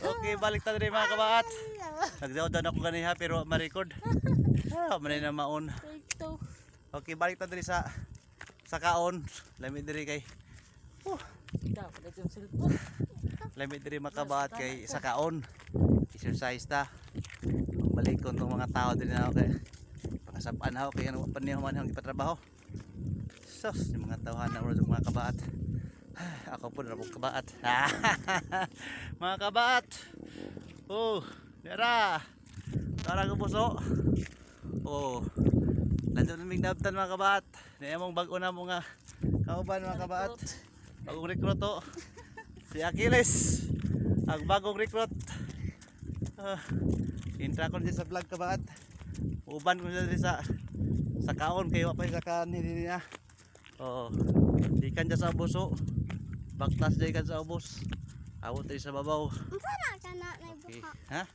Okay, balik tayo rin mga kabaat. Nagdaw-daw ako ganiha pero ma-record. Manay na maon. Okay, balik tayo rin sa kaon. Lamig diri kay. Lamig diri mga kabaat kay sa kaon. Exercise ta. Balik ko tong mga tao din na kay pangasapan ako kay ano pa niya man ang ipatrabaho. Sus, yung mga tawhan na ulo mga kabaat. Ako po na kabaat. Mga kabaat. Oh, dara. Tara ko puso. Oh. Lanjut naming dabtan mga kabaat. Niya mong bago na mga kauban mga kabaat. Bagong recruit to. Si Achilles. Ang bagong recruit. Intra ko din sa vlog kabaat. Uban ko din sa kaon kayo pa sa kan hindi niya. Oh. Di kan sa buso. Baktas day kan sa ubos. Awot tayo sa babaw. Sana ka na Okay. Ha?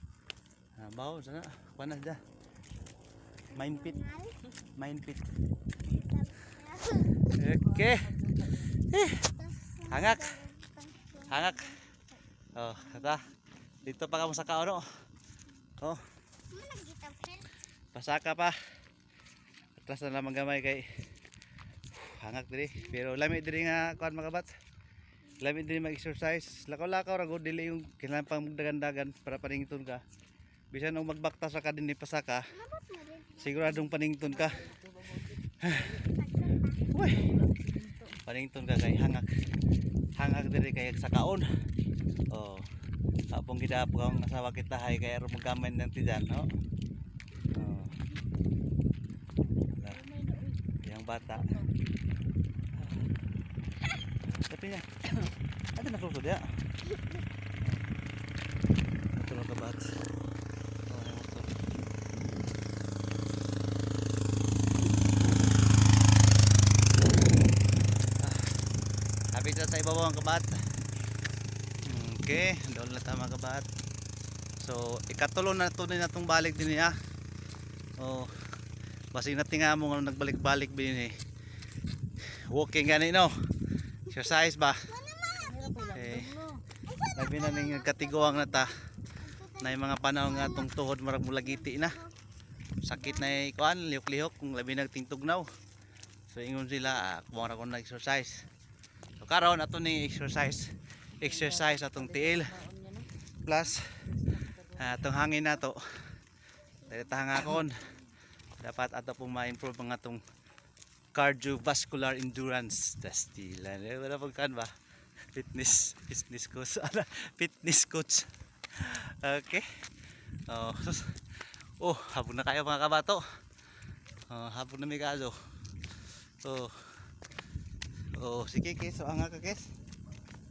Bawo sana. Panas da. Mine pit. Mine pit. Okay. Hangak. Hangak. Oh, kata. Dito pa kamo sa kaon. Oh. Pasaka pa. Atras na lamang gamay kay hangak diri. Pero lami diri nga kuan mga kabat. Lami din mag-exercise. Lakaw-lakaw ra gud dili yung kailangan pang magdagan-dagan para panington ka. Bisan og magbaktas ra ka dinhi pasaka. Siguradong panington ka. Uy. Panington ka kay hangak. Hangak diri kay sa kaon. Oh. Apong gidapo ang asawa kita hay kay aron magamen ng tiyan, no? Oh. Yang bata. Tapi niya. Ada nasusod ya. Ito lang kabat. Habis na sa ibabaw ang kabat. Okay, doon na tama kabat. So, ikatulo na ito din natong balik din niya. Oh, basig natin nga mo nagbalik-balik din eh. Walking gani no. Exercise ba? Okay. Labi na ning katiguang na ta. Na yung mga panahon nga itong tuhod marag mulagiti na. Sakit na ikuan, lihok-lihok kung labi nagtingtugnaw. So ingon sila, kumara ko na exercise. So karon ato ni exercise. Exercise atong tiil. Plus atong hangin nato. Dili ta hangakon. Dapat ato pong ma-improve ang atong cardiovascular endurance test. Wala pagkan ba? Fitness coach. Fitness coach. Okay. Habog na kayo mga kabato. Habog na may kaso. Sige kes, hangak ka kes.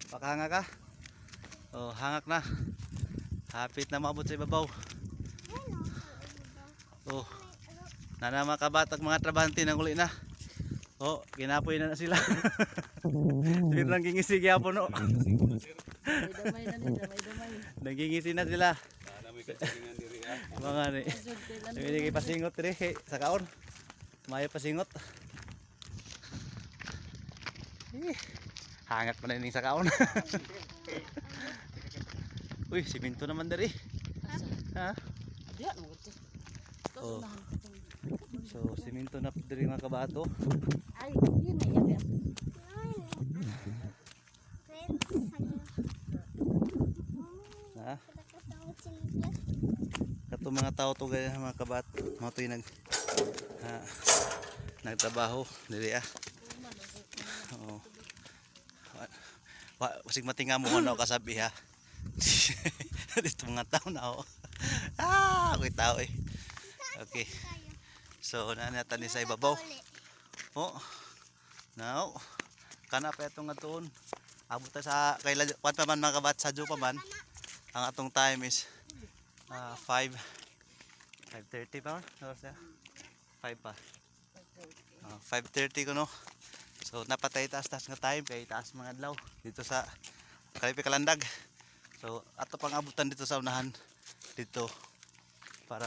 Pakahanga ka. Hangak na. Hapit na maabot sa ibabaw. Nana mga kabatag mga trabahante nang uli na. Ginapoy na sila. Sir lang gingisi gyapon no. Nagingisi na sila. Mga ni. Dili kay pasingot diri sa kaon. Mayo pasingot. Hangat pa na ning sa kaon. Uy, siminto naman diri. Ha? So, siminto na diri mga kabato. Ay, yun na yan. Ha? Kato mga tao to gaya mga kabat. Mga to yung nagtrabaho dili Oo. Wasig matinga mo ano kasabi ha. Dito mga tao na ako. Ako'y tao eh. Okay. So nanatan ni sa ibabaw. Now kana pa itong atuon. Abot ta sa kay pat pa man mga kabat sa Jupa man. Ang atong time is 5:30 pa or 5 pa. 5:30 ko no. So napatay taas nga time kay taas mga adlaw dito sa Kalipi Kalandag. So ato pang abutan dito sa unahan dito para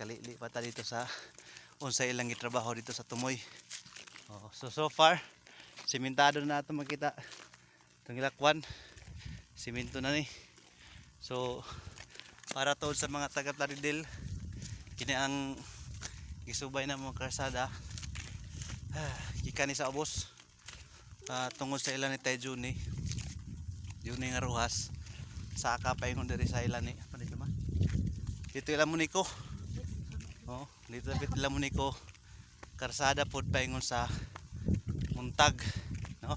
kalili pa ta dito sa unsay ilang gitrabaho dito sa Tumoy. So far simentado na ato makita itong ilakwan. Siminto na ni. So para to sa mga taga Plaridel, kini ang gisubay na mga karsada. Gikan ni sa ubos. Tungod sa ilan ni Tay Juni. Juni nga ruhas. Saka pa yung diri sa ilan ni. Ano dito ba? Dito ilang mo niko. Oh, dito ilang mo niko. Karsada pod paingon sa muntag, no?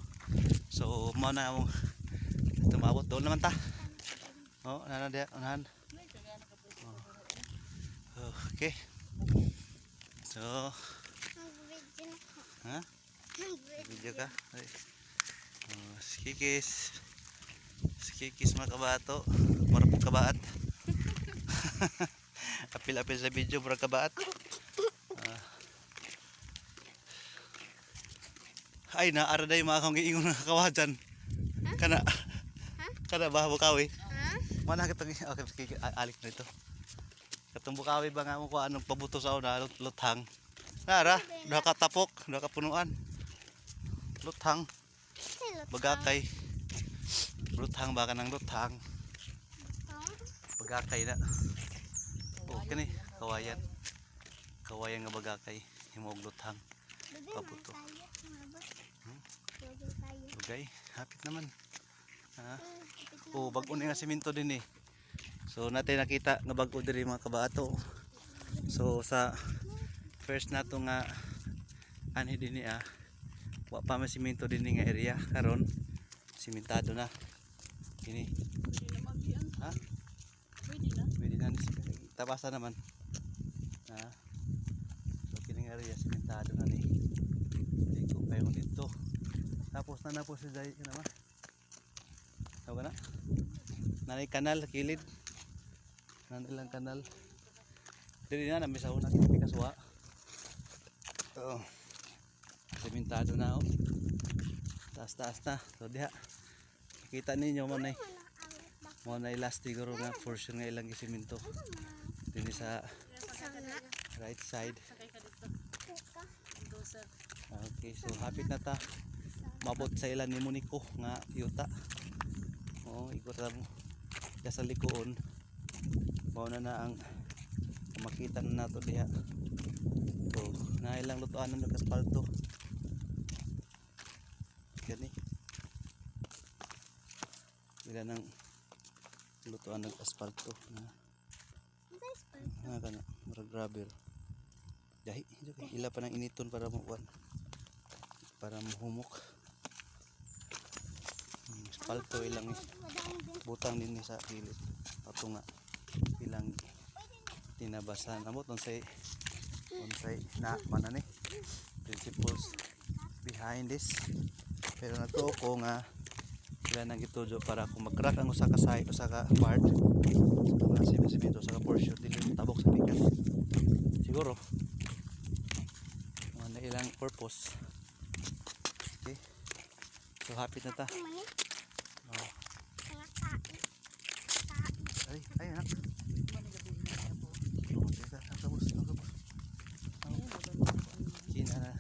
So mao na mo tumabot doon naman ta. Oh, nana dia, unahan. Oh. Okay. So, ha? Video ka? Ay. Oh, sikikis. Sikikis mga kabato. Marapong kabaat. Apil-apil sa video para kabaat. Ay naara day mga kang giingon nga kawajan. Kana. Kana ba bukawi? Mana kitang okay alik nito. Katong bukawi ba nga mo ko anong pabuto sa una luthang. Nara, duha ka tapok, duha ka punuan. Luthang, bagakay. Luthang ba kanang luthang. Bagakay na. Oh, kani kawayan. Kawayan nga bagakay, himog luthang. Pabuto. Okay, hapit naman. Oh, bag-o nga semento din eh. So natin nakita nga bag-o diri mga kabato. So sa first nato nga anhi din niya. Wa pa may semento din nga area karon. Simentado na. Kini. Ha? Pwede na. Tabasa naman. Ha? So kini nga area simentado na ni. Hindi ko pa yung dito. Tapos na po si Jai naman. Tawa na. Nanay kanal kilid. Nan ilang kanal. Dili na nami sa una kini kaswa. Oh. Sementado na oh. Taas na. So diha. Kita ninyo mo na last siguro nga portion nga ilang gisemento. Dili sa right side. Okay, so hapit na ta. Mabot sa ilan ni Moniko nga yuta. Oh, ikot ra mo. Sa likoon. Mao na ang makita na nato diha. So, na ilang lutuan ng asfalto. Gani. Ilan ang lutuan ng asfalto na. Kana murag rubber. Dahi, ila pa nang initon para mukuan. Para mahumok. Asfalto ilang butang din sa gilid. Patunga ilang tinabasan. Amot unsay na manani principles behind this. Pero natuo ko nga sila nang gitujo para kung mag-crack ang usa ka side, usa ka part, mga simento sa portion dili tabok sa pikas. Siguro na ilang purpose. Okay. So hapit na ta. Oh. Ay anak. Kina na.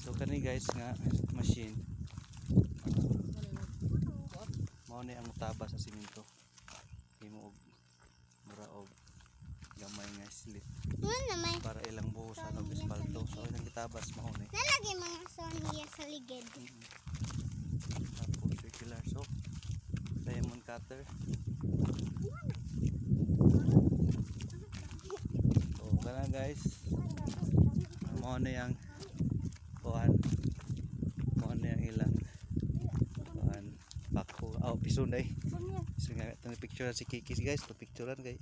So kani guys nga machine. Mao ni ang mutaba sa simento. Himo og mura og gamay nga slit. Para ilang buhusan og asfalto. So ilang gitabas mao ni. Nalagay mga soniya sa ligid. Tapos circular so diamond cutter. So kana guys. Mao ni ang kuan. Mao ni ang ilang kuan bako. Oh, piso na eh. So nga itong picture si Kiki guys. To picturean kay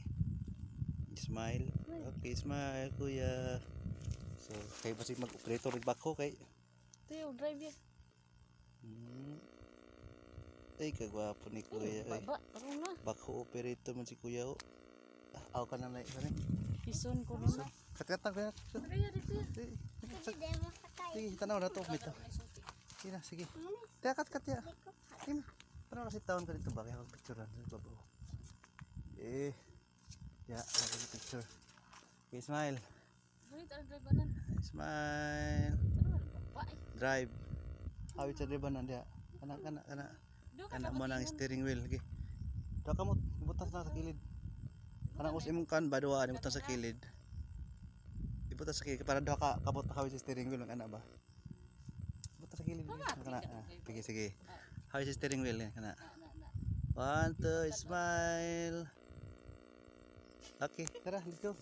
smile. Okay, smile kuya. So kay basi mag-operator rig bako kay. Tayo drive ya. Ay kagwapo ni kuya ay. Bako operator man si kuya oh. Aw ka na kani. Ison ko na. Kat-katan kuya. Sige, tanaw na to mito. Sige na, sige. Tiya kat ya. Sige. Para kasi taon ka dito ba kaya picturean sa babaw. Ya, ako picture. Okay, smile. Smile. Drive. Awit sa drive na dia. Kana mo nang steering wheel lagi. Daw ka mo ibutas na sa kilid. Kanang us imong kan ba duwa ibutas sa kilid. Ibutas sa kilid para daw ka kabot na kawis sa steering wheel ana ba. Ibutas sa kilid kana. Sige sige. Kawis sa steering wheel kana. 1 2 smile. Okay, tara dito.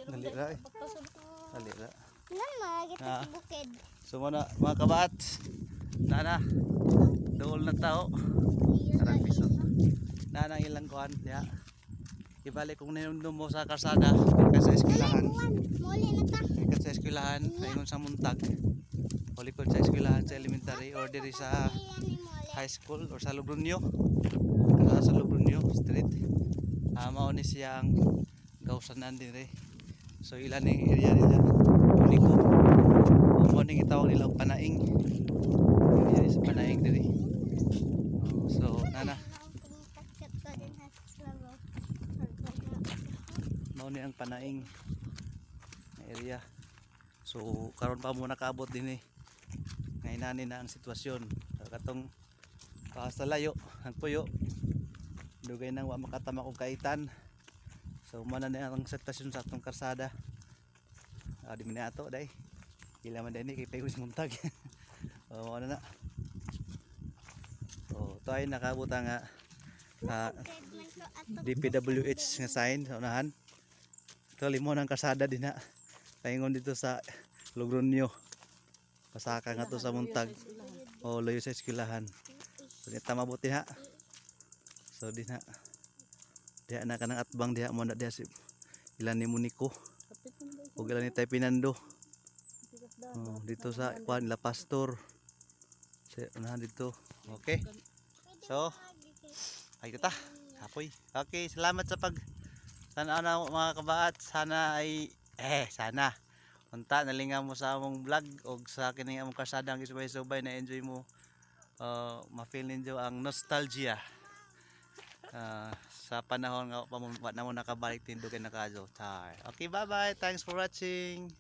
Dali ra. Dali ra. Nan mga Ah. kita bukid. So mga kabats. Na. Dool na tao. Sarang piso. Na nang ilang kuan ya. Ibalik kung ninundom mo sa kalsada, ka sa eskwelahan. Muli na ta. Ka sa eskwelahan, ingon sa muntag. O likod sa eskwelahan sa elementary or diri sa high school or sa Logrunyo. Sa Logrunyo street. Mao ni siya ang gawsanan dire. So ilan ning area nila. Puniko. Mao ning gitawag nila og Panaing. Diri sa Panaing diri. So nana mao ni ang Panaing na area. So karon pa mo nakaabot din eh. Ngayon na ang sitwasyon. Katong sa layo, ang puyo. Dugay nang wa makatama og kaitan. So mana na ang sitwasyon sa atong karsada. Di man ato dai. Ila man dinhi kay payos muntag. O ano na. So tayo nakaabot nga DPWH nga sign sa unahan. Ito limon ang karsada din na. Paingon dito sa Logrunyo. Pasaka nga to sa muntag. O layo sa eskwelahan. So dito mabuti ha. So di na. Diha na kanang atbang diha mo na diha si ilan ni Muniko. Ug ilan ni Tay Pinando. Dito sa kuan La Pastor. Sa unahan dito. Okay. So ay ta. Apoy. Okay, salamat sa pag sana na mga kabaat. Sana ay sana unta nalinga mo sa among vlog og sa kining among karsada ang isubay-subay na enjoy mo. Ma-feel ninyo ang nostalgia. Sa panahon nga pa mo nakabalik tindo kay nakaadyo. Okay, bye-bye. Thanks for watching.